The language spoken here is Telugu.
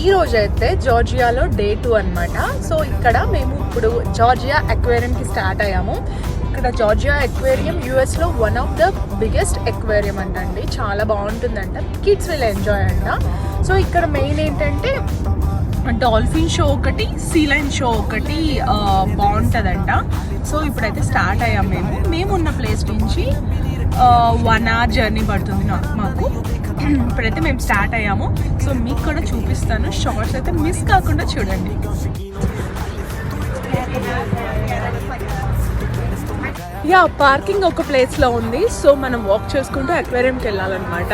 ఈ రోజు అయితే జార్జియాలో డే 2 అనమాట. సో ఇక్కడ మేము ఇప్పుడు జార్జియా అక్వేరియంకి స్టార్ట్ అయ్యాము. ఇక్కడ జార్జియా అక్వేరియం యూఎస్లో one of the biggest aquarium అంటండి. చాలా బాగుంటుందంట, కిడ్స్ విల్ ఎంజాయ్ అంట. సో ఇక్కడ మెయిన్ ఏంటంటే డాల్ఫిన్ షో ఒకటి, సీ లైన్ షో ఒకటి బాగుంటుందంట. సో ఇప్పుడైతే స్టార్ట్ అయ్యాము. మేము ఉన్న ప్లేస్ నుంచి 1 hour జర్నీ పడుతుంది మాకు. ఇప్పుడైతే మేము స్టార్ట్ అయ్యాము. సో మీకు కూడా చూపిస్తాను, షార్ట్స్ అయితే మిస్ కాకుండా చూడండి. పార్కింగ్ ఒక ప్లేస్లో ఉంది. సో మనం వాక్ చేసుకుంటూ అక్వేరియంకి వెళ్ళాలన్నమాట.